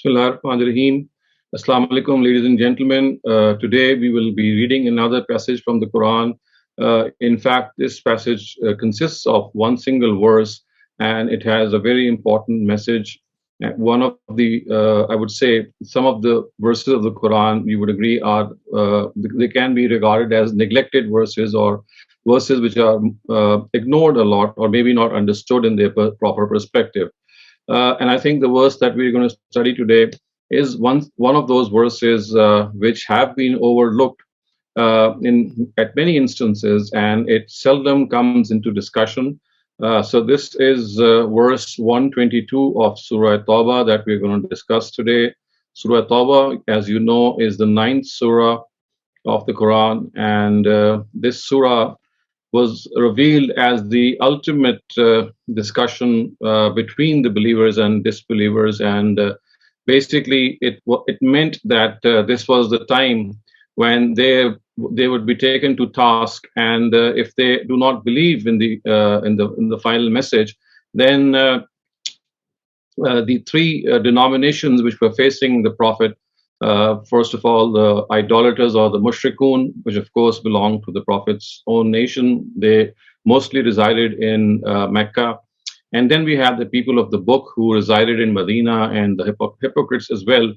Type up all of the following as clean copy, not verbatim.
Bismillahirrahmanirrahim. Assalamu alaikum, ladies and gentlemen. Today we will be reading another passage from the Quran. In fact, this passage consists of one single verse and it has a very important message. One of the, I would say, some of the verses of the Quran, you would agree, they can be regarded as neglected verses or verses which are ignored a lot or maybe not understood in their proper perspective. And I think the verse that we're going to study today is one of those verses which have been overlooked in at many instances, and it seldom comes into discussion. So this is verse 122 of Surah Tawbah that we're going to discuss today. Surah Tawbah, as you know, is the ninth surah of the Quran, and this surah was revealed as the ultimate discussion between the believers and disbelievers, and basically it meant that this was the time when they would be taken to task, and if they do not believe in the final message, then the three denominations which were facing the Prophet. First of all, the idolaters or the mushrikun, which of course belong to the Prophet's own nation. They mostly resided in Mecca. And then we have the people of the book who resided in Medina, and the hypocrites as well,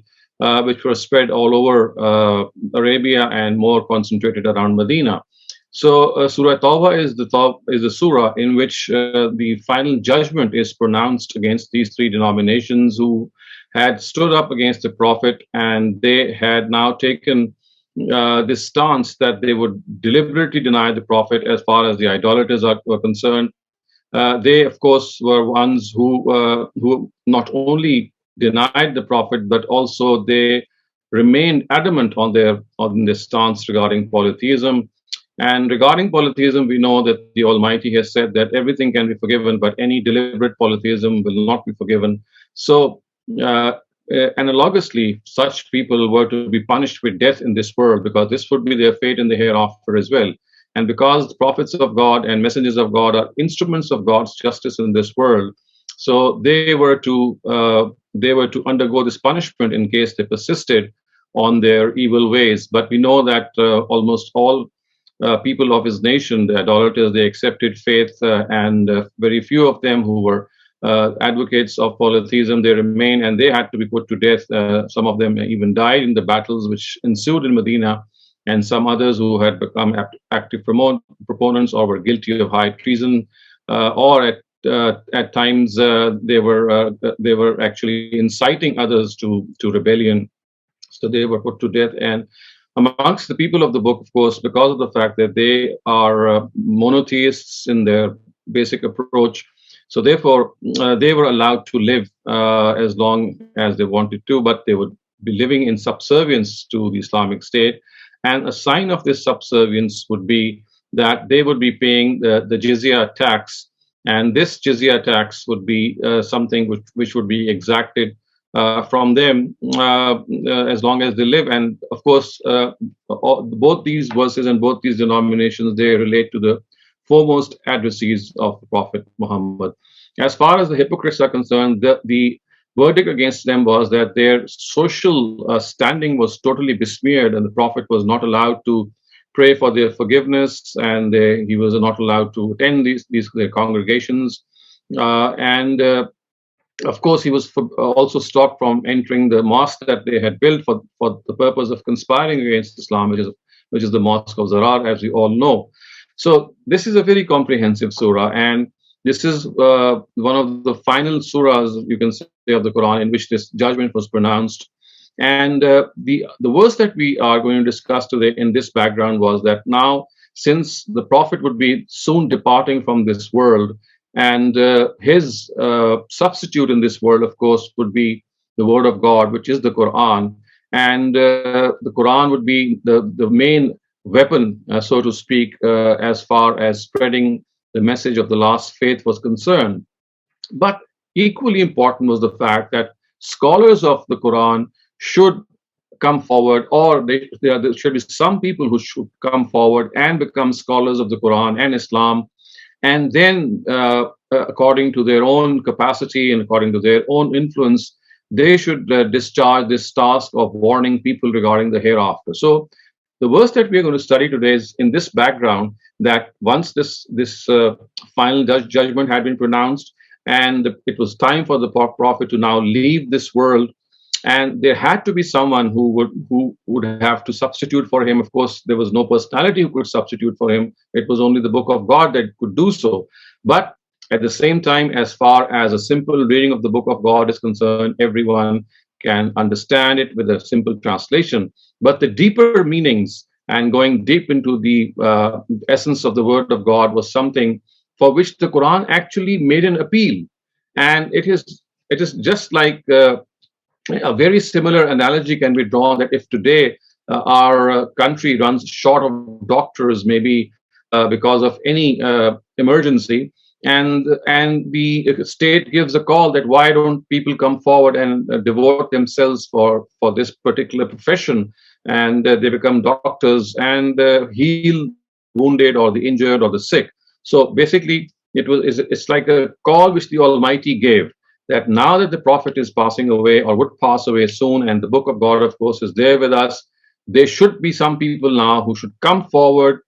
which were spread all over Arabia and more concentrated around Medina. So Surah Tawbah is the surah in which the final judgment is pronounced against these three denominations who had stood up against the Prophet, and they had now taken this stance that they would deliberately deny the Prophet as far as the idolaters were concerned. They, of course, were ones who not only denied the Prophet, but also they remained adamant on their stance regarding polytheism. And regarding polytheism, we know that the Almighty has said that everything can be forgiven, but any deliberate polytheism will not be forgiven. So, analogously, such people were to be punished with death in this world, because this would be their fate in the hereafter as well. And because the prophets of God and messengers of God are instruments of God's justice in this world, so they were to undergo this punishment in case they persisted on their evil ways. But we know that almost all people of his nation, the idolaters, they accepted faith, and very few of them who were advocates of polytheism, they remain, and they had to be put to death. Some of them even died in the battles which ensued in Medina, and some others who had become active proponents or were guilty of high treason, or at times they were actually inciting others to rebellion. So they were put to death. And amongst the people of the book, of course, because of the fact that they are monotheists in their basic approach, so therefore they were allowed to live as long as they wanted to, but they would be living in subservience to the Islamic State. And a sign of this subservience would be that they would be paying the jizya tax, and this jizya tax would be something which would be exacted from them as long as they live. And of course, both these verses and both these denominations, they relate to the foremost adversaries of the Prophet Muhammad. As far as the hypocrites are concerned, the verdict against them was that their social standing was totally besmeared, and the Prophet was not allowed to pray for their forgiveness, and he was not allowed to attend their congregations. Of course, he was also stopped from entering the mosque that they had built for the purpose of conspiring against Islam, which is the Mosque of Zarar, as we all know. So this is a very comprehensive surah, and this is one of the final surahs, you can say, of the Quran in which this judgment was pronounced. And the verse that we are going to discuss today in this background was that now, since the Prophet would be soon departing from this world, and his substitute in this world, of course, would be the word of God, which is the Quran. And the Quran would be the main weapon, so to speak, as far as spreading the message of the last faith was concerned. But equally important was the fact that scholars of the Quran should come forward, or there should be some people who should come forward and become scholars of the Quran and Islam, and then according to their own capacity and according to their own influence, they should discharge this task of warning people regarding the hereafter. So the verse that we are going to study today is in this background, that once this final judgment had been pronounced, and it was time for the prophet to now leave this world, and there had to be someone who would have to substitute for him. Of course, there was no personality who could substitute for him. It was only the book of God that could do so. But at the same time, as far as a simple reading of the book of God is concerned, everyone can understand it with a simple translation. But the deeper meanings and going deep into the essence of the word of God was something for which the Quran actually made an appeal. And it is just like a very similar analogy can be drawn, that if today our country runs short of doctors, maybe because of any emergency, and the state gives a call that why don't people come forward and devote themselves for this particular profession, and they become doctors and heal the wounded or the injured or the sick. So basically, it's like a call which the Almighty gave, that now that the prophet is passing away or would pass away soon, and the book of God, of course, is there with us, there should be some people now who should come forward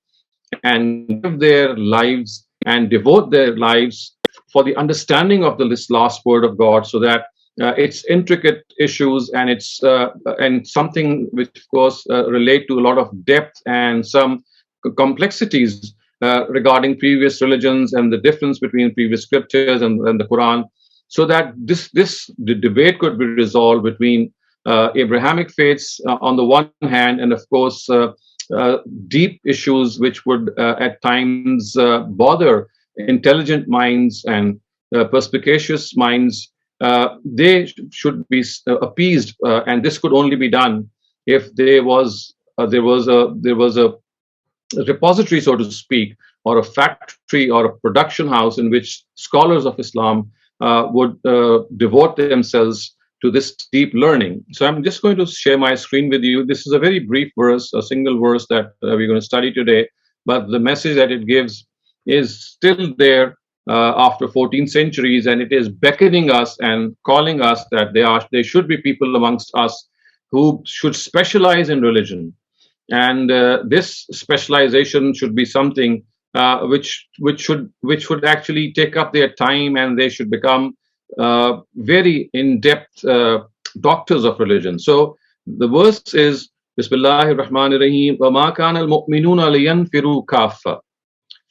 and give their lives and devote their lives for the understanding of this last word of God, so that its intricate issues and something which, of course, relate to a lot of depth and some complexities regarding previous religions and the difference between previous scriptures and the Quran, so that the debate could be resolved between Abrahamic faiths on the one hand, and of course deep issues which would at times bother intelligent minds and perspicacious minds. They should be appeased, and this could only be done if there was a repository, so to speak, or a factory or a production house in which scholars of Islam would devote themselves to this deep learning. So I'm just going to share my screen with you. This is a very brief verse, a single verse that we're going to study today, but the message that it gives is still there after 14 centuries, and it is beckoning us and calling us that there should be people amongst us who should specialize in religion. And this specialization should be something which should actually take up their time, and they should become very in-depth doctors of religion. So the verse is Bismillahir Rahmanir Rahim. وَمَا كَانَ الْمُؤْمِنُونَ لِيَنْفِرُوا كَافَّةً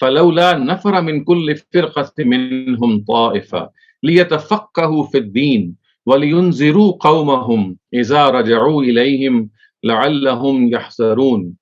فَلَوْلَا نَفَرَ مِنْ كُلِّ فِرْقَةٍ مِّنْهُمْ طَائِفَةٌ لِيَتَفَقَّهُوا فِي الدِّينِ وَلِيُنْذِرُوا قَوْمَهُمْ إِذَا رَجَعُوا إِلَيْهِمْ لَعَلَّهُمْ يَحْذَرُونَ.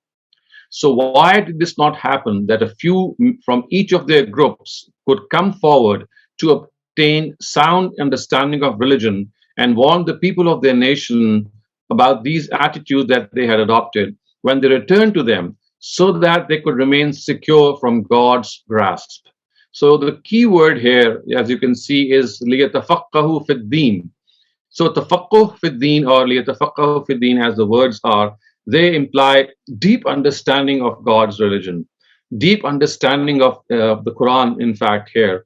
So why did this not happen, that a few from each of their groups could come forward to obtain sound understanding of religion and warn the people of their nation about these attitudes that they had adopted when they returned to them, so that they could remain secure from God's grasp? So the key word here, as you can see, is لِيَتَفَقَّهُوا فِي الدِّينِ. So tafaqquh fi din, or liyatafaqahu fi din, as the words are, they imply deep understanding of God's religion, deep understanding of the Quran, in fact, here,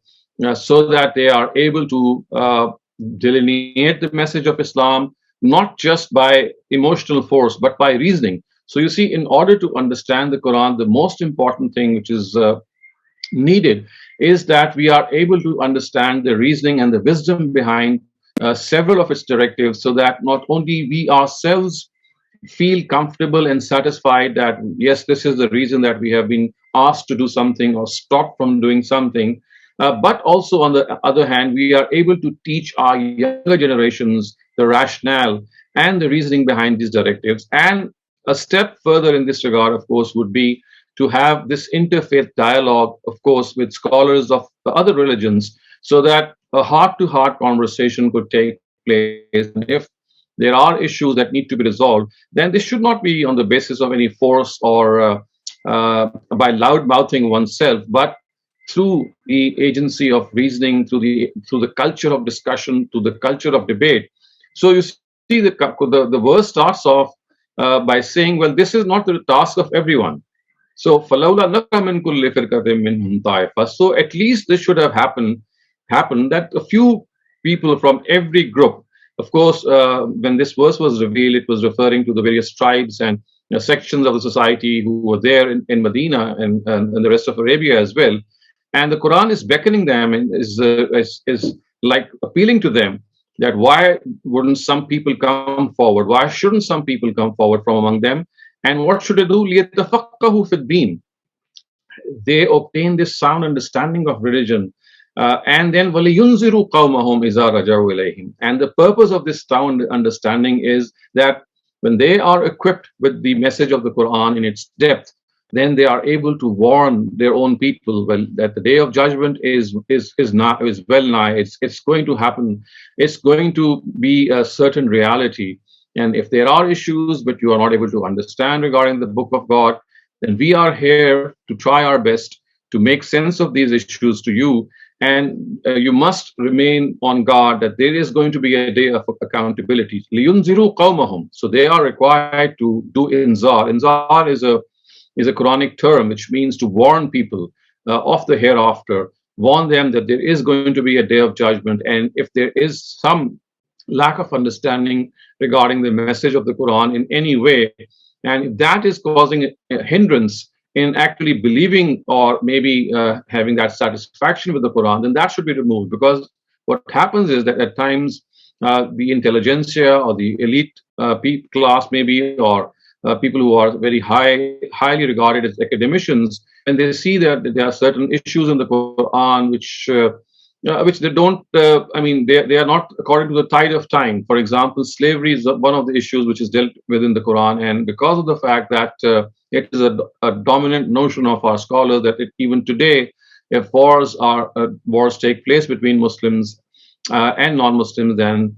so that they are able to delineate the message of Islam, not just by emotional force, but by reasoning. So you see, in order to understand the Quran, the most important thing which is needed is that we are able to understand the reasoning and the wisdom behind several of its directives, so that not only we ourselves feel comfortable and satisfied that yes, this is the reason that we have been asked to do something or stopped from doing something, but also on the other hand, we are able to teach our younger generations the rationale and the reasoning behind these directives. And a step further in this regard, of course, would be to have this interfaith dialogue, of course, with scholars of the other religions, so that a heart-to-heart conversation could take place. And if there are issues that need to be resolved, then this should not be on the basis of any force or by loud-mouthing oneself, but through the agency of reasoning, through the culture of discussion, through the culture of debate. So you see, the verse starts off by saying, well, this is not the task of everyone. So فَلَوْلَا نَفَرَ مِنْ كُلِّ فِرْقَةٍ مِّنْهُمْ طَائِفَةٌ. So at least this should have happened that a few people from every group Of course, when this verse was revealed, it was referring to the various tribes and sections of the society who were there in Medina and the rest of Arabia as well. And the Quran is beckoning them and is like appealing to them that why wouldn't some people come forward? Why shouldn't some people come forward from among them? And what should they do? لِيَتَفَقَّهُوا فِي الدِّينِ. They obtain this sound understanding of religion. And then وَلِيُنْزِرُوا قَوْمَهُمْ إِذَا رَجَعُوا إِلَيْهِمْ. And the purpose of this sound understanding is that when they are equipped with the message of the Quran in its depth, then they are able to warn their own people, well, that the day of judgment is well nigh. It's going to happen. It's going to be a certain reality. And if there are issues but you are not able to understand regarding the Book of God, then we are here to try our best to make sense of these issues to you. And you must remain on guard that there is going to be a day of accountability. لِيُنْزِرُوا قَوْمَهُمْ. So they are required to do inzar. Inzar is a Quranic term which means to warn people of the hereafter, warn them that there is going to be a day of judgment. And if there is some lack of understanding regarding the message of the Quran in any way, and if that is causing a hindrance in actually believing or maybe having that satisfaction with the Quran, then that should be removed. Because what happens is that at times the intelligentsia or the elite class maybe, or people who are very highly regarded as academicians, and they see that there are certain issues in the Quran which they don't, they are not according to the tide of time. For example, slavery is one of the issues which is dealt with in the Quran. And because of the fact that it is a dominant notion of our scholars that even today, if wars take place between Muslims and non-Muslims, then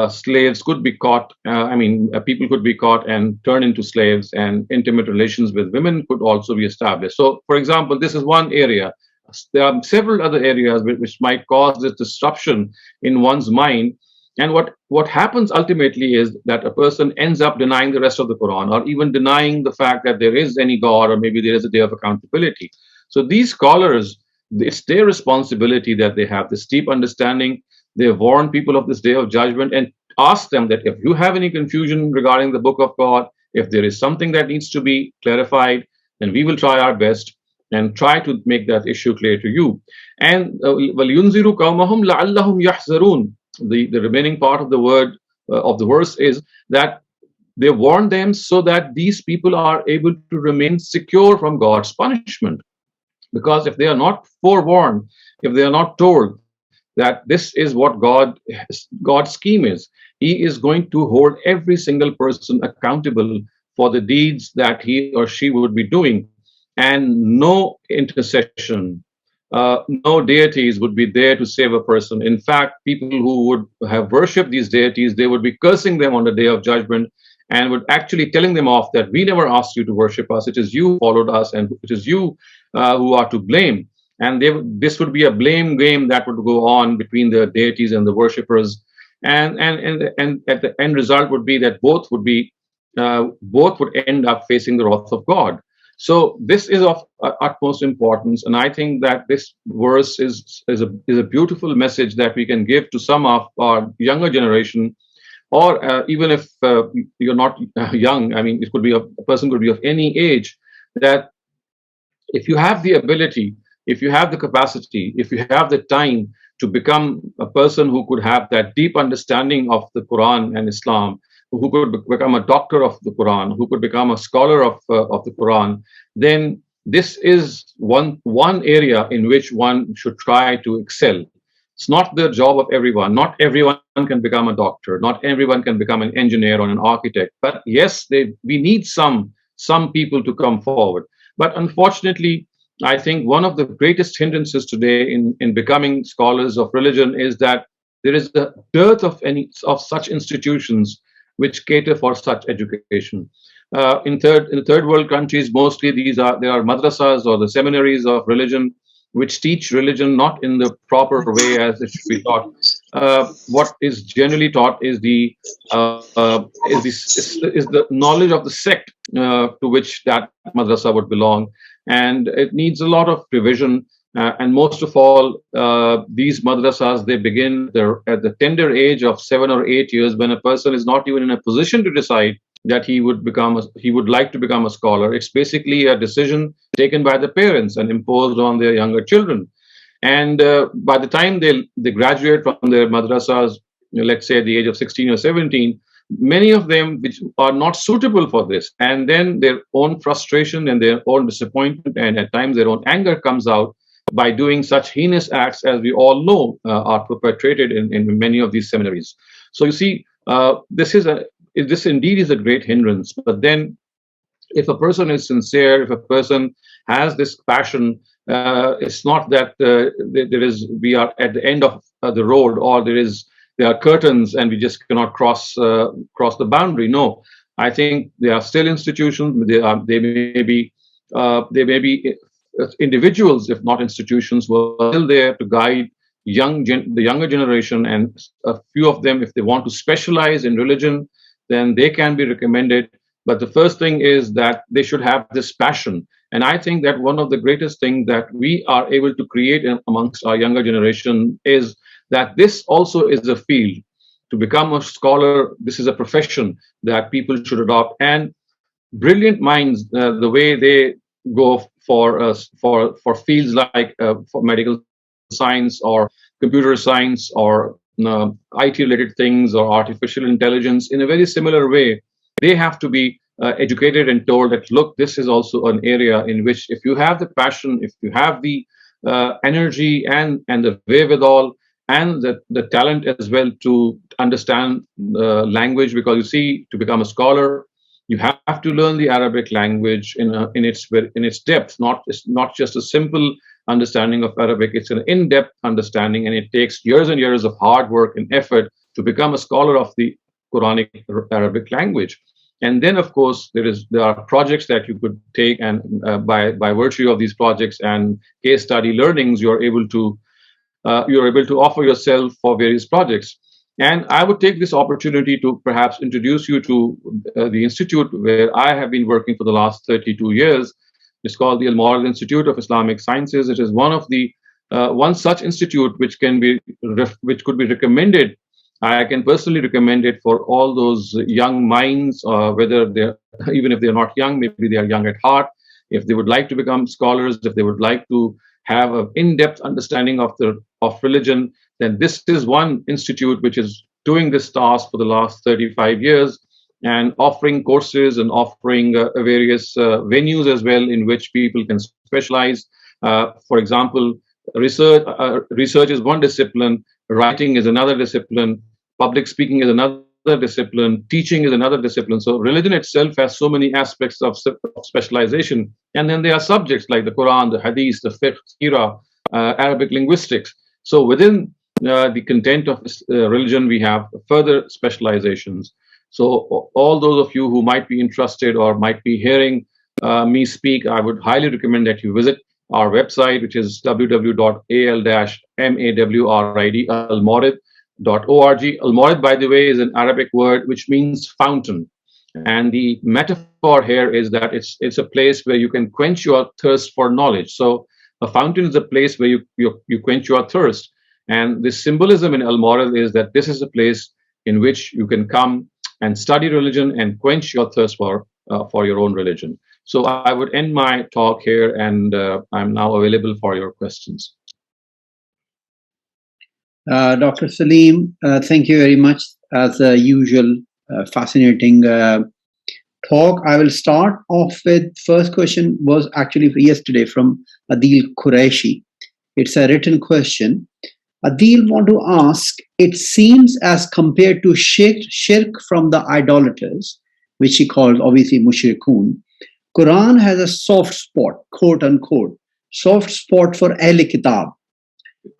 slaves could be caught. People could be caught and turned into slaves, and intimate relations with women could also be established. So, for example, this is one area. There are several other areas which might cause this disruption in one's mind. And what happens ultimately is that a person ends up denying the rest of the Quran, or even denying the fact that there is any God, or maybe there is a day of accountability. So these scholars, it's their responsibility that they have this deep understanding. They warn people of this day of judgment and ask them that if you have any confusion regarding the Book of God, if there is something that needs to be clarified, then we will try our best and try to make that issue clear to you. And وَلْيُنْزِرُوا قَوْمَهُمْ لَعَلَّهُمْ يَحْذَرُونَ. The remaining part of the word of the verse is that they warn them so that these people are able to remain secure from God's punishment. Because if they are not forewarned, if they are not told that this is what God's scheme is, He is going to hold every single person accountable for the deeds that he or she would be doing. And no intercession, no deities would be there to save a person. In fact, people who would have worshipped these deities, they would be cursing them on the day of judgment, and would actually telling them off that we never asked you to worship us. It is you who followed us, and it is you who are to blame. And this would be a blame game that would go on between the deities and the worshippers. And at the end result would be that both would end up facing the wrath of God. So this is of utmost importance, and I think that this verse is a beautiful message that we can give to some of our younger generation, or even if you're not young. I mean, it could be a person could be of any age. That if you have the ability, if you have the capacity, if you have the time to become a person who could have that deep understanding of the Quran and Islam, who could become a doctor of the Quran, who could become a scholar of the Quran, then this is one area in which one should try to excel. It's not the job of everyone. Not everyone can become a doctor. Not everyone can become an engineer or an architect. But yes, we need some people to come forward. But unfortunately, I think one of the greatest hindrances today in becoming scholars of religion is that there is a dearth of such institutions which cater for such education. In third world countries, mostly there are madrasas or the seminaries of religion which teach religion not in the proper way as it should be taught. What is generally taught is the knowledge of the sect to which that madrasa would belong, and it needs a lot of revision. And most of all, these madrasas, they begin at the tender age of 7 or 8 years, when a person is not even in a position to decide that he would like to become a scholar. It's basically a decision taken by the parents and imposed on their younger children. And by the time they graduate from their madrasas, let's say at the age of 16 or 17, many of them which are not suitable for this, and then their own frustration and their own disappointment and at times their own anger comes out by doing such heinous acts, as we all know are perpetrated in many of these seminaries. So you see, this indeed is a great hindrance. But then, if a person is sincere, if a person has this passion, it's not that we are at the end of the road, or there are curtains and we just cannot cross the boundary. No, I think there are still institutions. They may be individuals, if not institutions, who are still there to guide the younger generation, and a few of them, if they want to specialize in religion, then they can be recommended. But the first thing is that they should have this passion. And I think that one of the greatest things that we are able to create amongst our younger generation is that this also is a field. To become a scholar, this is a profession that people should adopt. And brilliant minds, the way they go for fields like for medical science or computer science or IT-related things or artificial intelligence, in a very similar way, they have to be educated and told that, look, this is also an area in which, if you have the passion, if you have the energy and the wherewithal and the talent as well to understand language, because you see, to become a scholar, you have to learn the Arabic language in its depth. It's not just a simple understanding of Arabic; it's an in-depth understanding, and it takes years and years of hard work and effort to become a scholar of the Quranic Arabic language. And then, of course, there are projects that you could take, and by virtue of these projects and case study learnings, you're able to offer yourself for various projects. And I would take this opportunity to perhaps introduce you to the institute where I have been working for the last 32 years. It's called the Al-Mawrid Institute of Islamic Sciences. It is one such institute which could be recommended. I can personally recommend it for all those young minds, whether even if they're not young, maybe they are young at heart. If they would like to become scholars, if they would like to have an in-depth understanding of religion, then this is one institute which is doing this task for the last 35 years and offering courses and offering various venues as well in which people can specialize. For example, research is one discipline, writing is another discipline, public speaking is another discipline, teaching is another discipline. So religion itself has so many aspects of specialization. And then there are subjects like the Quran, the Hadith, the fiqh, Sirah, Arabic linguistics. So within the content of religion, we have further specializations. So all those of you who might be interested or might be hearing me speak, I would highly recommend that you visit our website, which is www.al-mawrid.org. Al-Mawrid, by the way, is an Arabic word which means fountain. And the metaphor here is that it's a place where you can quench your thirst for knowledge. So a fountain is a place where you quench your thirst. And the symbolism in Al-Mawrid is that this is a place in which you can come and study religion and quench your thirst for your own religion. So I would end my talk here, and I'm now available for your questions. Dr. Saleem, thank you very much. As usual, fascinating talk. I will start off with first question was actually yesterday from Adil Qureshi. It's a written question. Adil want to ask, it seems as compared to shirk from the idolaters, which he called obviously mushrikun, Quran has a soft spot, quote unquote, soft spot for Ahl Kitab,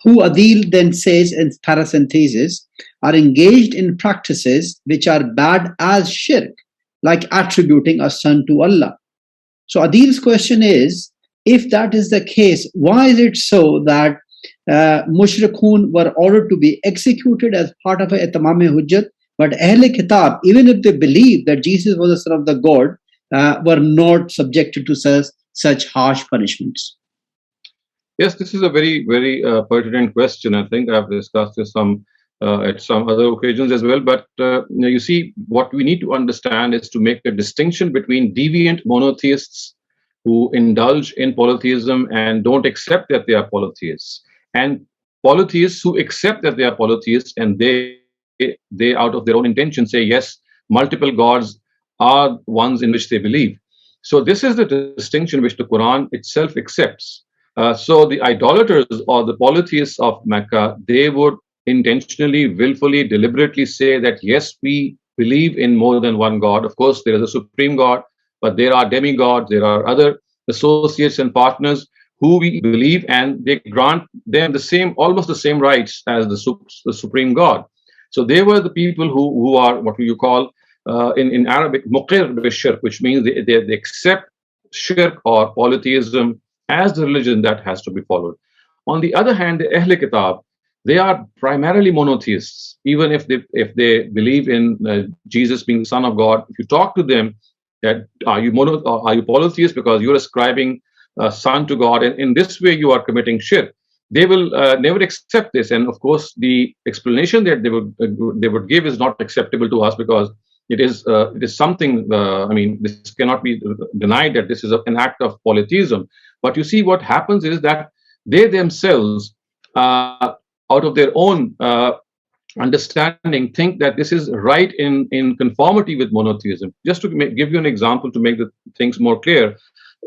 who Adil then says in paracenthesis are engaged in practices which are bad as shirk, like attributing a son to Allah. So Adil's question is, if that is the case, why is it so that mushrikun were ordered to be executed as part of a Itamam-e-Hujjat, but Ahl Kitab, even if they believe that Jesus was the son of the God, were not subjected to such harsh punishments? Yes, this is a very, very pertinent question. I think I've discussed this at some other occasions as well. But you see, what we need to understand is to make a distinction between deviant monotheists who indulge in polytheism and don't accept that they are polytheists, and polytheists who accept that they are polytheists and they out of their own intention say yes, multiple gods are ones in which they believe. So this is the distinction which the Quran itself accepts. So the idolaters or the polytheists of Mecca, they would intentionally, willfully, deliberately say that yes, we believe in more than one God. Of course, there is a supreme God, but there are demigods, there are other associates and partners who we believe, and they grant them the same, almost the same rights as the supreme God. So they were the people who are what you call in Arabic muqir bishirk, which means they accept shirk or polytheism as the religion that has to be followed. On the other hand, the Ahl Kitab, they are primarily monotheists. Even if they believe in Jesus being the Son of God, if you talk to them, that are you polytheist because you're ascribing Son to God, and in this way you are committing shirk. They will never accept this, and of course, the explanation that they would give is not acceptable to us because it is something. I mean, this cannot be denied that this is an act of polytheism. But you see, what happens is that they themselves, out of their own understanding, think that this is right in conformity with monotheism. Just to give you an example to make the things more clear,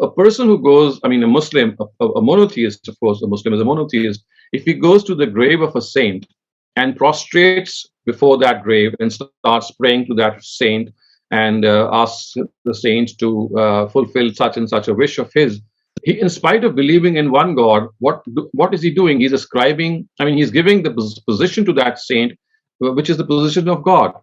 a person who goes, I mean, a Muslim, a monotheist, of course, a Muslim is a monotheist. If he goes to the grave of a saint and prostrates before that grave and starts praying to that saint and asks the saint to fulfill such and such a wish of his, he, in spite of believing in one God, what is he doing? He's ascribing, I mean, he's giving the position to that saint, which is the position of God.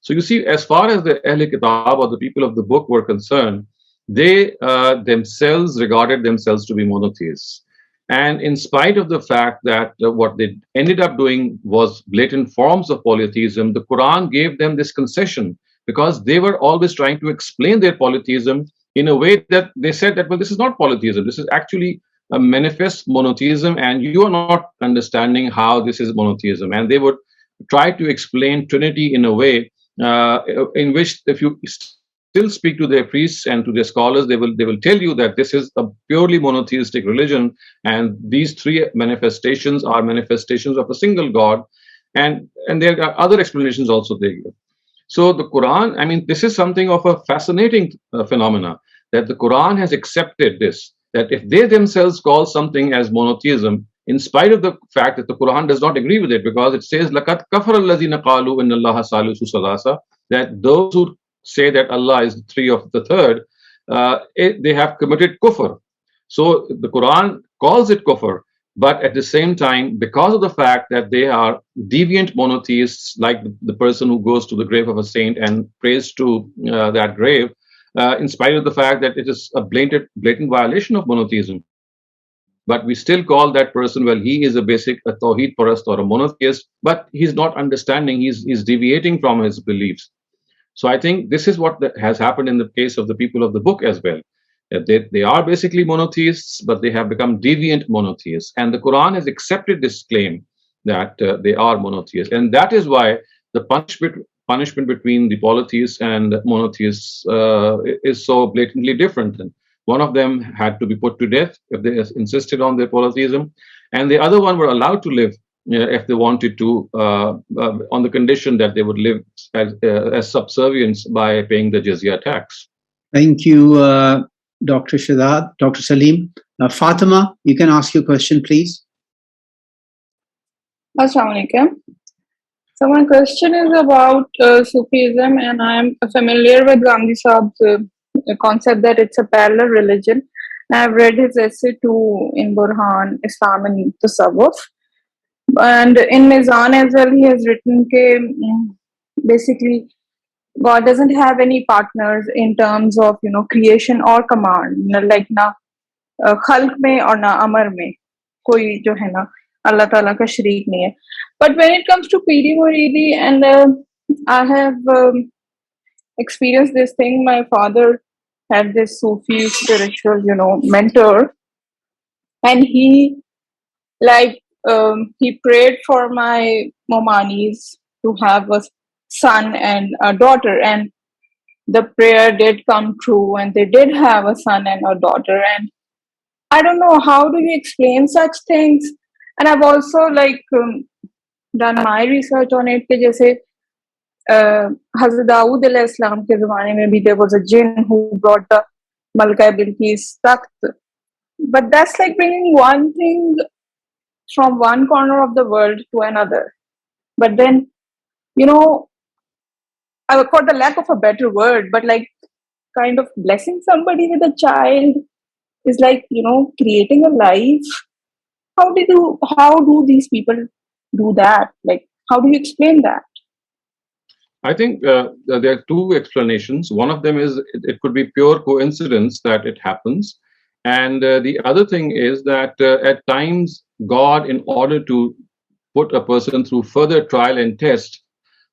So you see, as far as the Ahl Kitab or the people of the book were concerned, they themselves regarded themselves to be monotheists. And in spite of the fact that what they ended up doing was blatant forms of polytheism, the Quran gave them this concession because they were always trying to explain their polytheism in a way that they said that, well, this is not polytheism. This is actually a manifest monotheism, and you are not understanding how this is monotheism. And they would try to explain Trinity in a way in which, if you still speak to their priests and to their scholars, they will tell you that this is a purely monotheistic religion, and these three manifestations are manifestations of a single God, and there are other explanations also they give. So the Quran, I mean, this is something of a fascinating phenomena, that the Quran has accepted this, that if they themselves call something as monotheism, in spite of the fact that the Quran does not agree with it, because it says, لَقَدْ كَفَرَ الَّذِينَ قَالُوا إِنَّ اللَّهَ ثَالِثُ ثَلَاثَةٍ, that those who say that Allah is the three of the third, they have committed kufr. So the Quran calls it kufr, but at the same time, because of the fact that they are deviant monotheists, like the person who goes to the grave of a saint and prays to that grave, in spite of the fact that it is a blatant violation of monotheism, but we still call that person, well, he is a tawheed parast or a monotheist, but he's not understanding, he's deviating from his beliefs. So I think this is what has happened in the case of the people of the book as well. They are basically monotheists, but they have become deviant monotheists. And the Quran has accepted this claim that they are monotheists. And that is why the punishment between the polytheists and monotheists is so blatantly different. And one of them had to be put to death if they insisted on their polytheism, and the other one were allowed to live if they wanted to, on the condition that they would live as subservients by paying the jizya tax. Thank you, Dr. Shehzad, Dr. Saleem. Fatima, you can ask your question, please. Assalamu alaikum. So my question is about Sufism, and I am familiar with Ghamidi Saab's concept that it's a parallel religion. I've read his essay too in Burhan, Islam and Tasawwuf. And in Mizan as well, he has written that basically God doesn't have any partners in terms of creation or command. Like na khalq mein or na amar mein koi jo hai na Allah Ta'ala ka shareek nahi hai. But when it comes to Piri Muridi, and I have experienced this thing. My father had this Sufi spiritual mentor, and he Like he prayed for my Momanis to have a son and a daughter, and the prayer did come true, and they did have a son and a daughter. And I don't know, how do you explain such things? And I've also like done my research on it. कि जैसे Hazrat Dawood alayhi salam के ज़माने में भी there was a jinn who brought the Malka Bilqis Takht. But that's like bringing one thing from one corner of the world to another. But then, you know, for the lack of a better word, but like kind of blessing somebody with a child is like, you know, creating a life. How do these people do that? Like, how do you explain that? I think there are two explanations. One of them is it could be pure coincidence that it happens. And the other thing is that at times, God, in order to put a person through further trial and test,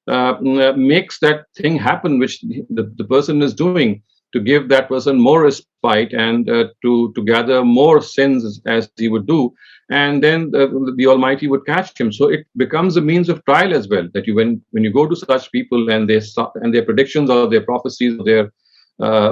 makes that thing happen which the person is doing, to give that person more respite and to gather more sins as he would do, and then the Almighty would catch him. So it becomes a means of trial as well, that when you go to such people and their predictions or their prophecies, or their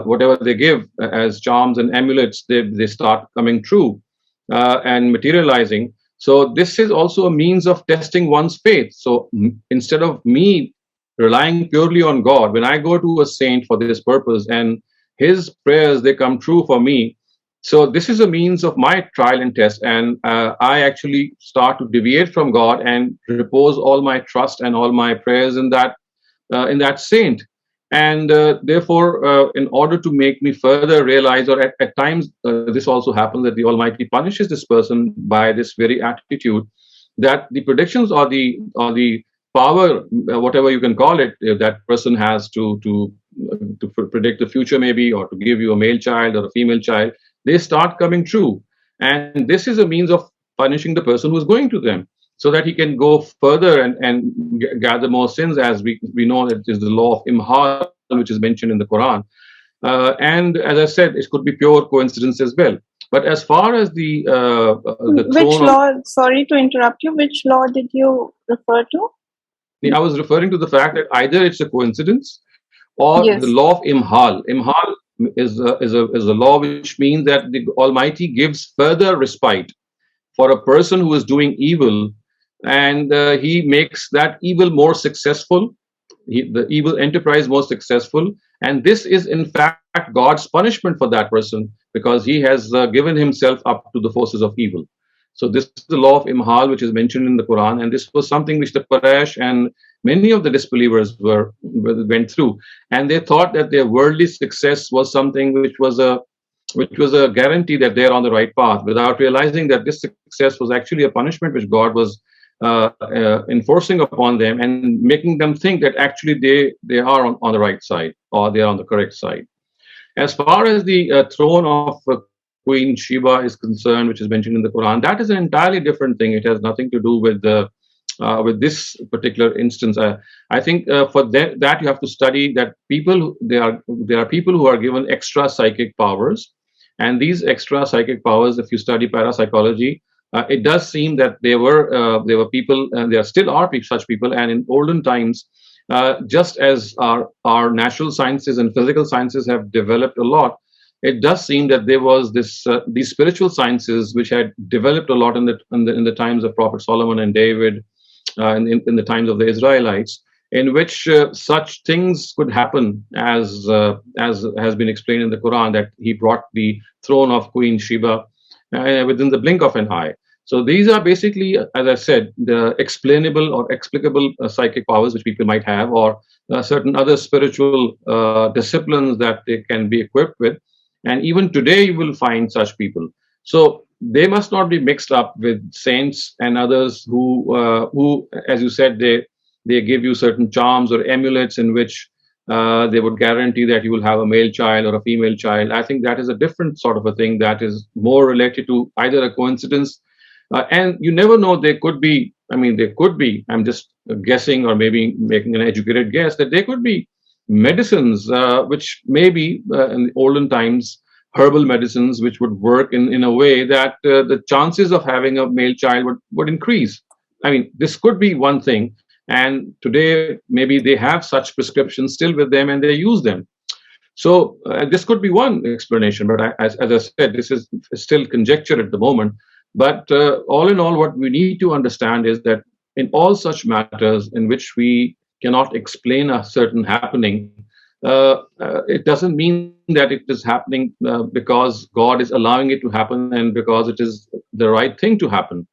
whatever they give as charms and amulets, they start coming true and materializing. So this is also a means of testing one's faith. So instead of me relying purely on God, when I go to a saint for this purpose and his prayers, they come true for me. So this is a means of my trial and test, and I actually start to deviate from God and repose all my trust and all my prayers in that saint. And therefore, in order to make me further realize, or at times this also happens, that the Almighty punishes this person by this very attitude, that the predictions or the power, whatever you can call it, that person has to predict the future, maybe, or to give you a male child or a female child, they start coming true. And this is a means of punishing the person who is going to them, so that he can go further and gather more sins, as we know that is the law of Imha, which is mentioned in the Quran. And as I said, it could be pure coincidence as well. But as far as the which law? Sorry to interrupt you. Which law did you refer to? I was referring to the fact that either it's a coincidence or the law of Imhal. Imhal is a law which means that the Almighty gives further respite for a person who is doing evil, and he makes that evil more successful, the evil enterprise more successful. And this is in fact God's punishment for that person, because he has given himself up to the forces of evil. So this is the law of Imhal, which is mentioned in the Quran, and this was something which the Quraysh and many of the disbelievers went through, and they thought that their worldly success was something which was a guarantee that they're on the right path, without realizing that this success was actually a punishment which God was enforcing upon them, and making them think that actually they are on the right side, or they are on the correct side. As far as the throne of Queen Sheba is concerned, which is mentioned in the Quran, that is an entirely different thing. It has nothing to do with with this particular instance. I think for that you have to study that there are people who are given extra psychic powers, and these extra psychic powers, if you study parapsychology, it does seem that there were people, and there still are such people, and in olden times, just as our natural sciences and physical sciences have developed a lot, it does seem that there was these spiritual sciences which had developed a lot in the times of Prophet Solomon and David, in the times of the Israelites, in which such things could happen, as has been explained in the Quran, that he brought the throne of Queen Sheba within the blink of an eye. So these are basically, as I said, the explainable or explicable psychic powers which people might have, or certain other spiritual disciplines that they can be equipped with. And even today, you will find such people. So they must not be mixed up with saints and others who, as you said, they give you certain charms or amulets in which they would guarantee that you will have a male child or a female child. I think that is a different sort of a thing that is more related to either a coincidence, and you never know. There could be, I'm just guessing, or maybe making an educated guess, that there could be medicines which maybe in the olden times herbal medicines which would work in a way that the chances of having a male child would increase. I mean, this could be one thing. And today, maybe they have such prescriptions still with them and they use them. So this could be one explanation. But as I said, this is still conjecture at the moment. But all in all, what we need to understand is that in all such matters in which we cannot explain a certain happening, it doesn't mean that it is happening because God is allowing it to happen and because it is the right thing to happen.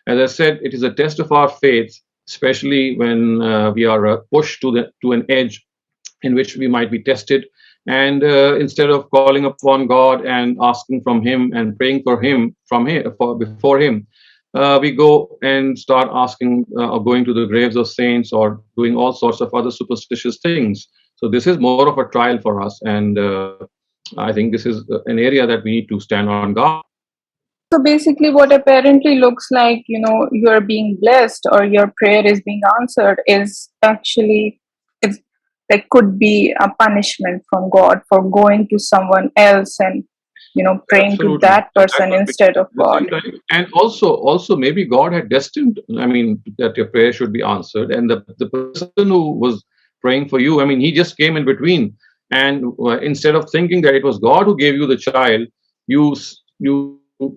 As I said, it is a test of our faith, especially when we are pushed to an edge in which we might be tested. And instead of calling upon God and asking from Him and praying for Him before Him, we go and start asking or going to the graves of saints or doing all sorts of other superstitious things. So this is more of a trial for us, and I think this is an area that we need to stand on guard. So basically, what apparently looks like, you're being blessed or your prayer is being answered is actually, it's like, could be a punishment from God for going to someone else and, praying to Absolutely. that person instead of God. And also maybe God had destined, I mean, that your prayer should be answered. And the person who was praying for you, I mean, he just came in between. And instead of thinking that it was God who gave you the child, you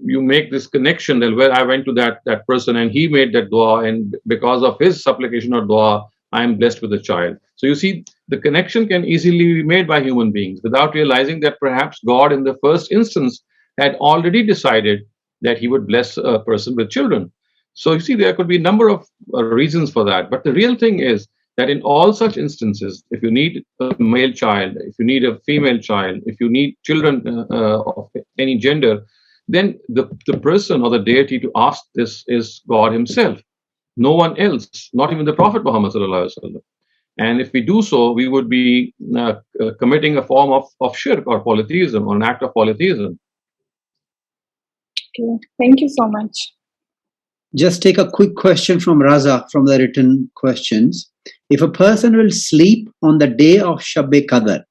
make this connection that, well, I went to that person and he made that dua, and because of his supplication or dua, I am blessed with a child. So you see, the connection can easily be made by human beings without realizing that perhaps God in the first instance had already decided that he would bless a person with children. So you see, there could be a number of reasons for that. But the real thing is that in all such instances, if you need a male child, if you need a female child, if you need children of any gender, then the person or the deity to ask this is God Himself. No one else, not even the Prophet Muhammad sallallahu alaihi wasallam. And if we do so, we would be committing a form of shirk or polytheism, or an act of polytheism. Okay, thank you so much. Just take a quick question from Raza from the written questions. If a person will sleep on the day of Shab-e-Qadr,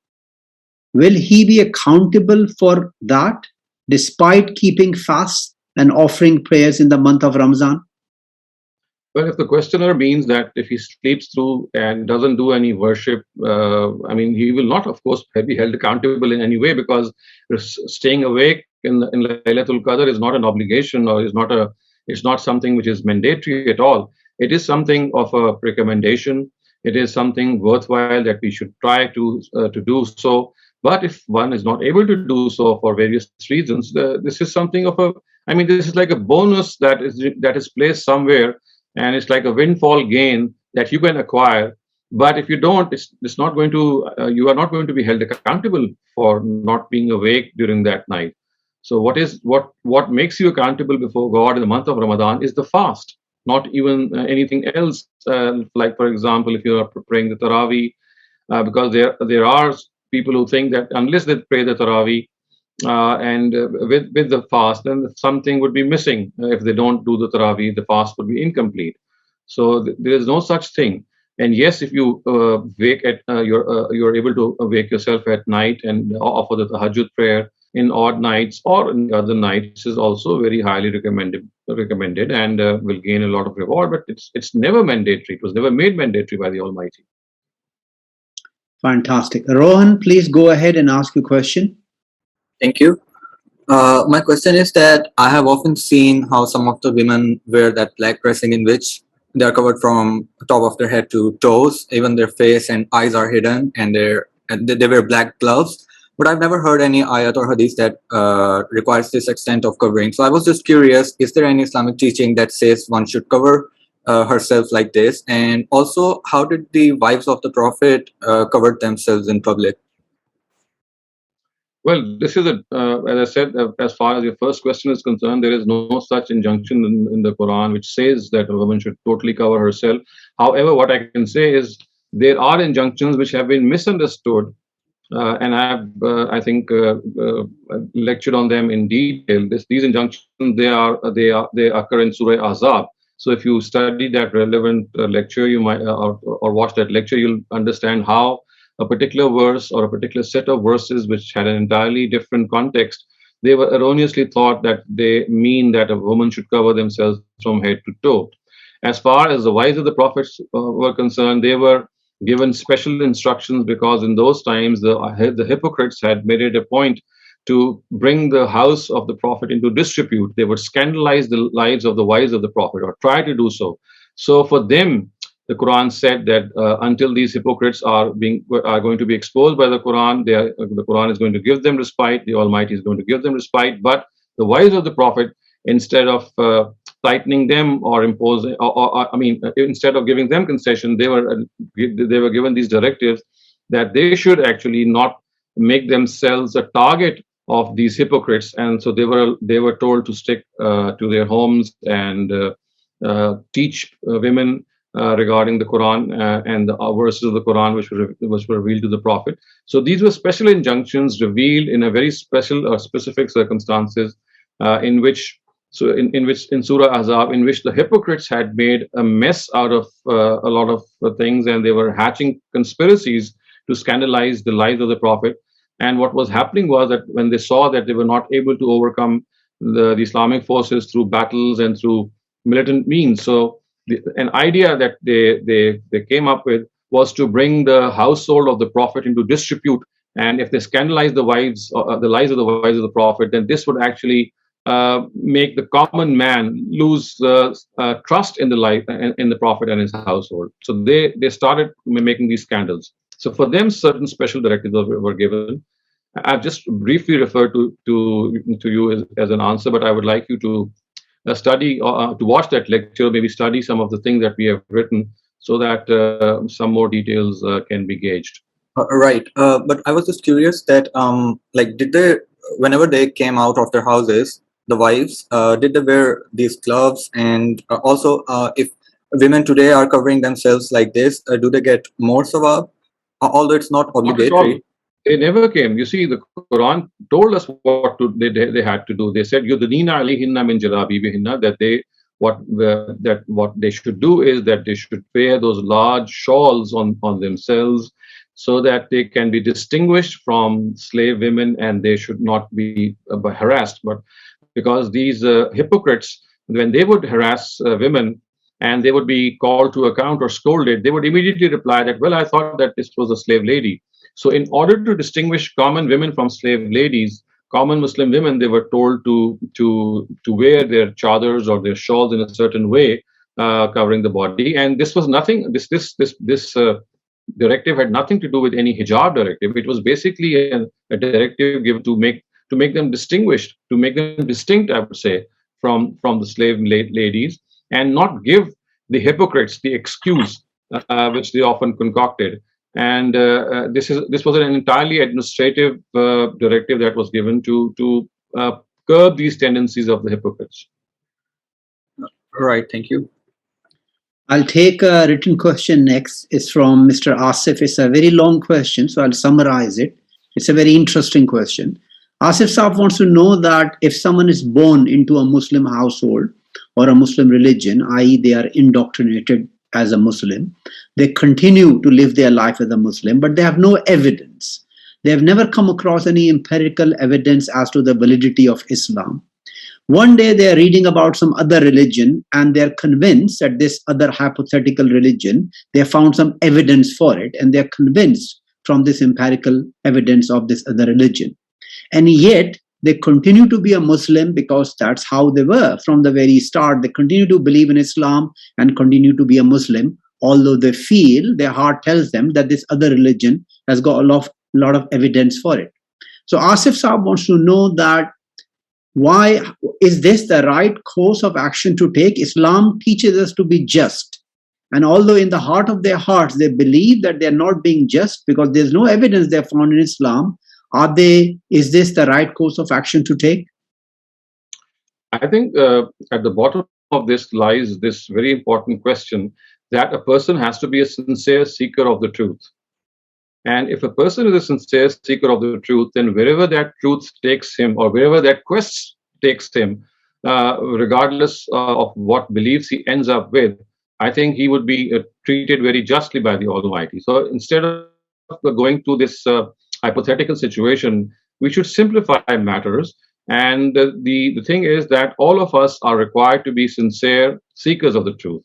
will he be accountable for that despite keeping fast and offering prayers in the month of Ramadan? Well, if the questioner means that if he sleeps through and doesn't do any worship, I mean, he will not, of course, be held accountable in any way, because staying awake in Laylatul Qadr is not an obligation, or it's not something which is mandatory at all. It is something of a recommendation. It is something worthwhile that we should try to do so. But if one is not able to do so for various reasons, this is something of this is like a bonus that is placed somewhere. And it's like a windfall gain that you can acquire. But if you don't, it's not going to, you are not going to be held accountable for not being awake during that night. So what makes you accountable before God in the month of Ramadan is the fast, not even anything else. Like, for example, if you are praying the Taraweeh, because there are people who think that unless they pray the Taraweeh, and with the fast, then something would be missing. If they don't do the Taraweeh, the fast would be incomplete. So there is no such thing. And yes, if you wake at you're able to wake yourself at night and offer the Tahajjud prayer in odd nights or in other nights, is also very highly recommended and will gain a lot of reward. But it's never mandatory. It was never made mandatory by the Almighty. Fantastic. Rohan, please go ahead and ask your question. Thank you. My question is that I have often seen how some of the women wear that black dressing in which they are covered from the top of their head to toes, even their face and eyes are hidden, and they wear black gloves. But I've never heard any ayat or hadith that requires this extent of covering. So I was just curious, is there any Islamic teaching that says one should cover herself like this? And also, how did the wives of the Prophet cover themselves in public? Well, this is as I said, as far as your first question is concerned, there is no such injunction in the Quran which says that a woman should totally cover herself. However, what I can say is there are injunctions which have been misunderstood, and I think lectured on them in detail. These injunctions, they occur in Surah Ahzab. So if you study that relevant lecture, you might or watch that lecture, you'll understand how a particular verse or a particular set of verses which had an entirely different context, they were erroneously thought that they mean that a woman should cover themselves from head to toe. As far as the wives of the prophets were concerned, they were given special instructions because in those times the hypocrites had made it a point to bring the house of the prophet into disrepute. They would scandalize the lives of the wives of the prophet or try to do so. So for them, the Quran said that until these hypocrites are going to be exposed by the Quran, the Quran is going to give them respite. The Almighty is going to give them respite. But the wives of the Prophet, instead of tightening them or imposing, instead of giving them concession, they were given these directives that they should actually not make themselves a target of these hypocrites, and so they were told to stick to their homes and teach women regarding the Quran and the verses of the Quran which were revealed to the Prophet. So these were special injunctions revealed in a very special or specific circumstances in which in Surah Ahzab, in which the hypocrites had made a mess out of a lot of things, and they were hatching conspiracies to scandalize the lives of the Prophet. And what was happening was that when they saw that they were not able to overcome the Islamic forces through battles and through militant means, so an idea that they came up with was to bring the household of the Prophet into disrepute. And if they scandalize the lives of the wives of the Prophet, then this would actually make the common man lose trust in the Prophet and his household. So they started making these scandals. So for them, certain special directives were given. I've just briefly referred to you as an answer, but I would like you to study, to watch that lecture, maybe study some of the things that we have written, so that some more details can be gauged. Right. But I was just curious that, did they, whenever they came out of their houses, the wives, did they wear these gloves? And also, if women today are covering themselves like this, do they get more sawab? Although it's not obligatory. They never came. You see, the Quran told us what they had to do. They said, "Yudnina alayhinna min jalabibihinna," that what they should do is that they should wear those large shawls on themselves, so that they can be distinguished from slave women, and they should not be harassed. But because these hypocrites, when they would harass women and they would be called to account or scolded, they would immediately reply that, "Well, I thought that this was a slave lady." So in order to distinguish common women from slave ladies, common Muslim women, they were told to wear their chadars or their shawls in a certain way, covering the body. And this was nothing. This directive had nothing to do with any hijab directive. It was basically a directive given to make them distinguished, to make them distinct, I would say, from the slave ladies, and not give the hypocrites the excuse which they often concocted. And this was an entirely administrative directive that was given to curb these tendencies of the hypocrites. Right. Thank you. I'll take a written question next. It's from Mr. Asif. It's a very long question, so I'll summarize it. It's a very interesting question. Asif Saab wants to know that if someone is born into a Muslim household or a Muslim religion, i.e. they are indoctrinated as a Muslim, they continue to live their life as a Muslim, but they have no evidence. They have never come across any empirical evidence as to the validity of Islam. One day they are reading about some other religion and they are convinced that this other hypothetical religion, they have found some evidence for it, and they are convinced from this empirical evidence of this other religion. And yet they continue to be a Muslim because that's how they were from the very start. They continue to believe in Islam and continue to be a Muslim, although they feel, their heart tells them that this other religion has got a lot of evidence for it. So Asif Saab wants to know that why is this the right course of action to take? Islam teaches us to be just. And although in the heart of their hearts they believe that they're not being just because there's no evidence they're found in Islam, is this the right course of action to take? I think at the bottom of this lies this very important question, that a person has to be a sincere seeker of the truth. And if a person is a sincere seeker of the truth, then wherever that truth takes him, or wherever that quest takes him, regardless of what beliefs he ends up with, I think he would be treated very justly by the Almighty. So instead of going to this hypothetical situation, we should simplify matters. And the thing is that all of us are required to be sincere seekers of the truth.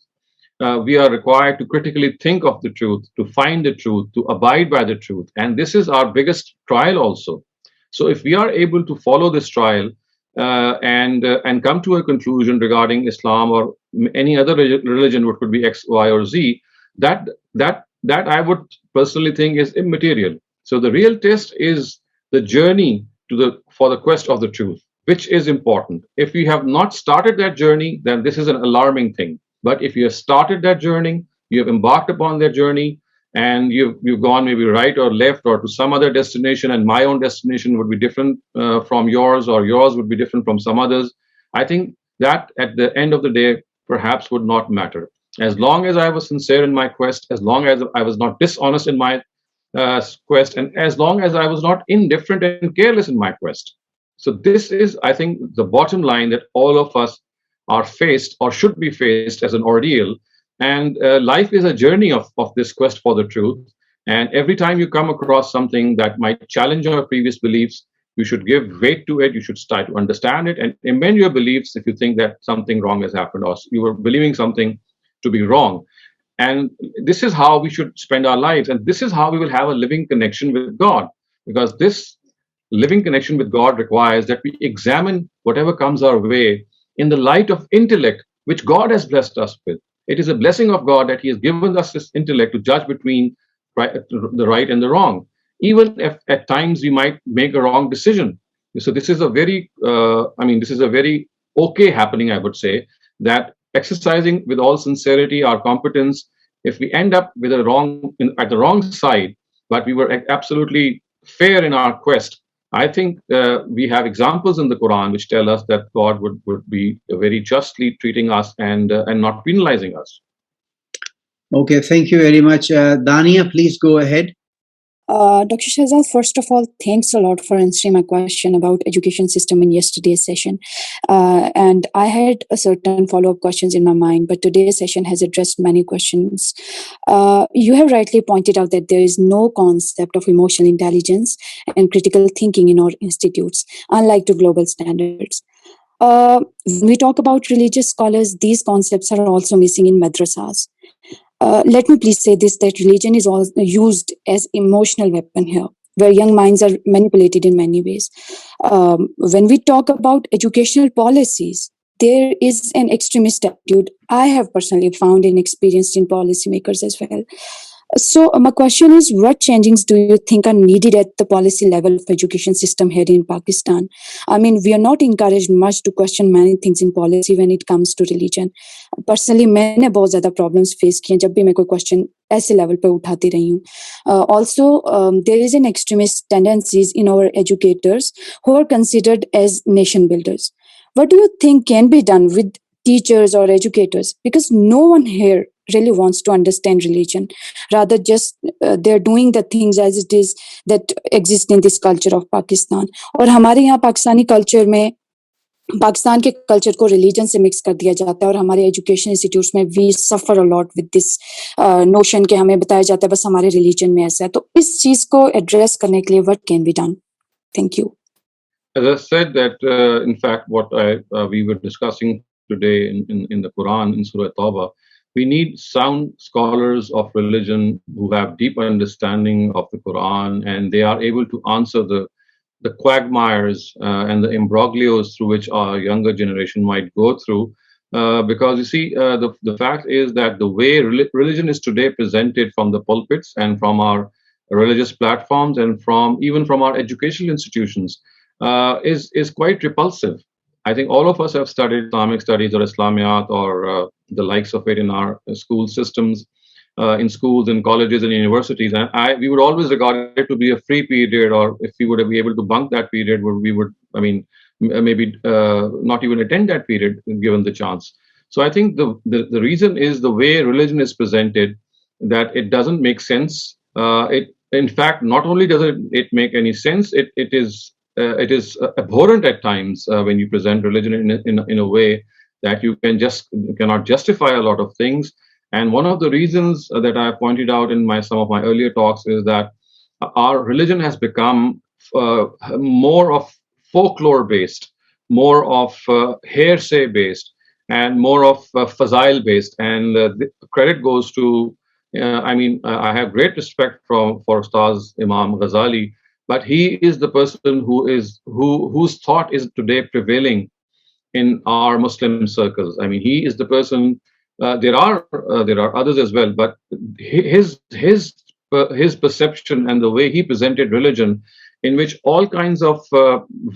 We are required to critically think of the truth, to find the truth, to abide by the truth. And this is our biggest trial also. So if we are able to follow this trial and come to a conclusion regarding Islam or any other religion, what could be X, Y, or Z, that I would personally think is immaterial. So the real test is the journey for the quest of the truth, which is important. If we have not started that journey, then this is an alarming thing. But if you have started that journey, you have embarked upon that journey, and you've gone maybe right or left or to some other destination, and my own destination would be different from yours, or yours would be different from some others, I think that at the end of the day, perhaps would not matter. As long as I was sincere in my quest, as long as I was not dishonest in my quest, and as long as I was not indifferent and careless in my quest. So this is, I think, the bottom line that all of us are faced or should be faced as an ordeal. And life is a journey of this quest for the truth. And every time you come across something that might challenge your previous beliefs, you should give weight to it. You should start to understand it and amend your beliefs if you think that something wrong has happened or you were believing something to be wrong. And this is how we should spend our lives. And this is how we will have a living connection with God. Because this living connection with God requires that we examine whatever comes our way in the light of intellect, which God has blessed us with. It is a blessing of God that He has given us this intellect to judge between the right and the wrong. Even if at times we might make a wrong decision. So this is a very, this is a very okay happening, I would say, that exercising with all sincerity our competence, if we end up with at the wrong side, but we were absolutely fair in our quest, I think we have examples in the Quran which tell us that God would be very justly treating us and not penalizing us. Okay, thank you very much. Dania, please go ahead. Dr. Shehzad, first of all, thanks a lot for answering my question about education system in yesterday's session. And I had a certain follow-up questions in my mind, but today's session has addressed many questions. You have rightly pointed out that there is no concept of emotional intelligence and critical thinking in our institutes, unlike to global standards. When we talk about religious scholars, these concepts are also missing in madrasas. Let me please say this, that religion is also used as emotional weapon here, where young minds are manipulated in many ways. When we talk about educational policies, there is an extremist attitude I have personally found and experienced in policymakers as well. So my question is, what changes do you think are needed at the policy level of education system here in Pakistan? I mean, we are not encouraged much to question many things in policy when it comes to religion. Personally, मैंने बहुत ज़्यादा problems face किए जब भी मैं कोई question ऐसे level पे उठाती रही हूँ. Also, there is an extremist tendencies in our educators who are considered as nation builders. What do you think can be done with teachers or educators? Because no one here really wants to understand religion. Rather, just they're doing the things as it is that exist in this culture of Pakistan. और हमारे यहाँ Pakistani culture में पाकिस्तान के culture को religion से mix कर दिया जाता है और हमारे एजुकेशन इंस्टीट्यूट्स में we suffer a lot with this notion के हमें बताया जाता है बस हमारे रिलीजन में ऐसा है. तो इस चीज को एड्रेस करने के लिए what can be done? Thank you. As I said that, in fact, what we were discussing today in the Quran, in SurahTawbah, we need sound scholars of religion who have deep understanding of the Quran, and they are able to answer the quagmires and the imbroglios through which our younger generation might go through. Because you see, the fact is that the way religion is today presented from the pulpits and from our religious platforms and even from our educational institutions is quite repulsive. I think all of us have studied Islamic studies or Islamiyat or the likes of it in our school systems, in schools and colleges and universities. And we would always regard it to be a free period, or if we would be able to bunk that period, we would, maybe not even attend that period given the chance. So I think the reason is the way religion is presented, that it doesn't make sense. In fact, not only does it make any sense, it is abhorrent at times when you present religion in a way that you cannot justify a lot of things. And one of the reasons that I pointed out in some of my earlier talks is that our religion has become more of folklore based, more of hearsay based, and more of fazail based. And the credit goes to, I have great respect for Ustaz Imam Ghazali, but he is the person whose thought is today prevailing in our Muslim circles. I mean, he is the person. There are others as well, but his perception and the way he presented religion, in which all kinds of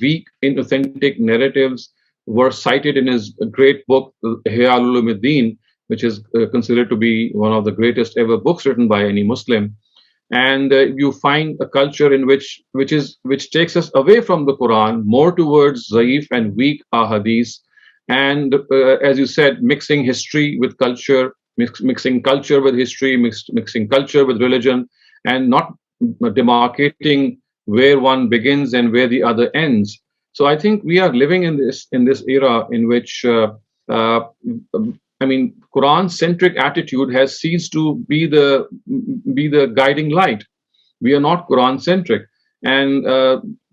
weak, inauthentic narratives were cited in his great book Ihya Ulumuddin, which is considered to be one of the greatest ever books written by any Muslim. And you find a culture in which takes us away from the Quran, more towards zaif and weak ahadith, and as you said, mixing history with culture, mixing culture with history, mixing culture with religion, and not demarcating where one begins and where the other ends. So I think we are living in this era in which Quran-centric attitude has ceased to be the guiding light. We are not Quran-centric, and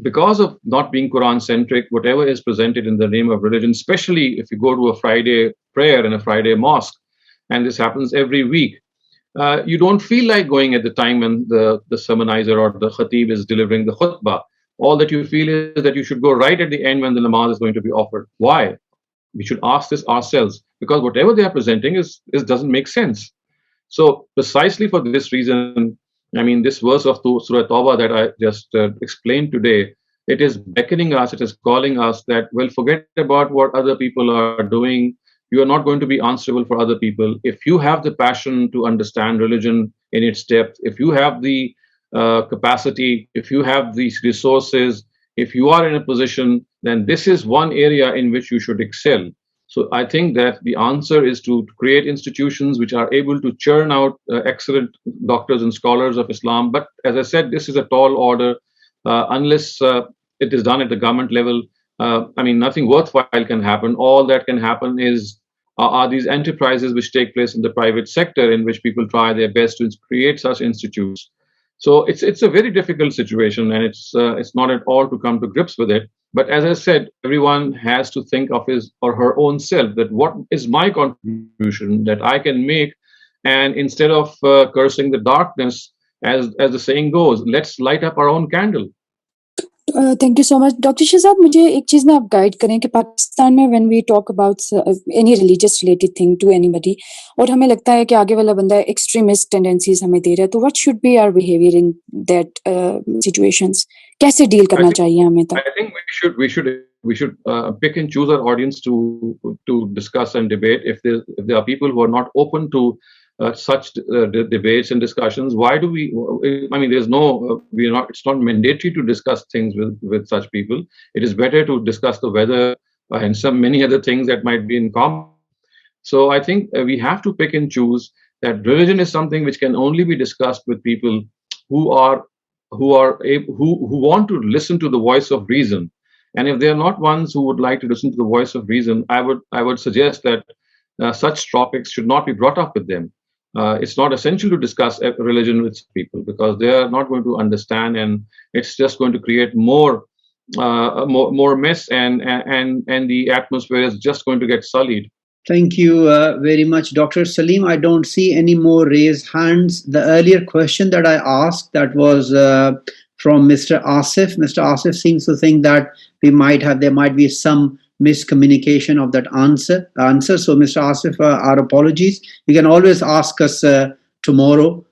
because of not being Quran-centric, whatever is presented in the name of religion, especially if you go to a Friday prayer in a Friday mosque, and this happens every week, you don't feel like going at the time when the sermonizer or the khatib is delivering the khutbah. All that you feel is that you should go right at the end when the namaz is going to be offered. Why? We should ask this ourselves, because whatever they are presenting is doesn't make sense. So precisely for this reason, this verse of SurahTawbah that I just explained today, it is beckoning us, it is calling us that, well, forget about what other people are doing. You are not going to be answerable for other people. If you have the passion to understand religion in its depth, if you have the capacity, if you have these resources, if you are in a position, then this is one area in which you should excel. So I think that the answer is to create institutions which are able to churn out excellent doctors and scholars of Islam. But as I said, this is a tall order. Unless it is done at the government level, nothing worthwhile can happen. All that can happen are these enterprises which take place in the private sector, in which people try their best to create such institutes. So it's a very difficult situation, and it's not at all to come to grips with it. But as I said, everyone has to think of his or her own self, that what is my contribution that I can make, and instead of cursing the darkness, as the saying goes, let's light up our own candle. Thank you so much. Dr. Shehzad, मुझे एक चीज में आप guide करें कि पाकिस्तान में when we talk about any religious related thing to anybody, और हमें लगता है कि आगे वाला बंदा extremist tendencies हमें दे रहा है, तो what should be our behavior in that situations? कैसे deal करना चाहिए हमें तब? I think we should pick and choose our audience to discuss and debate. If there are people who are not open to such debates and discussions, why do we? There's no. We're not. It's not mandatory to discuss things with such people. It is better to discuss the weather and many other things that might be in common. So I think we have to pick and choose. That religion is something which can only be discussed with people who want to listen to the voice of reason. And if they are not ones who would like to listen to the voice of reason, I would suggest that such topics should not be brought up with them. It's not essential to discuss religion with people, because they are not going to understand, and it's just going to create more mess, and the atmosphere is just going to get sullied. Thank you very much, Dr. Saleem. I don't see any more raised hands. The earlier question that I asked, that was from Mr. Asif. Mr. Asif seems to think that there might be some miscommunication of that answer. So, Mr. Asif, our apologies. You can always ask us tomorrow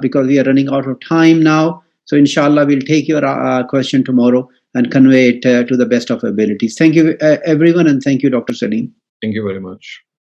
because we are running out of time now. So, inshallah, we'll take your question tomorrow and convey it to the best of our abilities. Thank you, everyone, and thank you, Dr. Saleem. Thank you very much.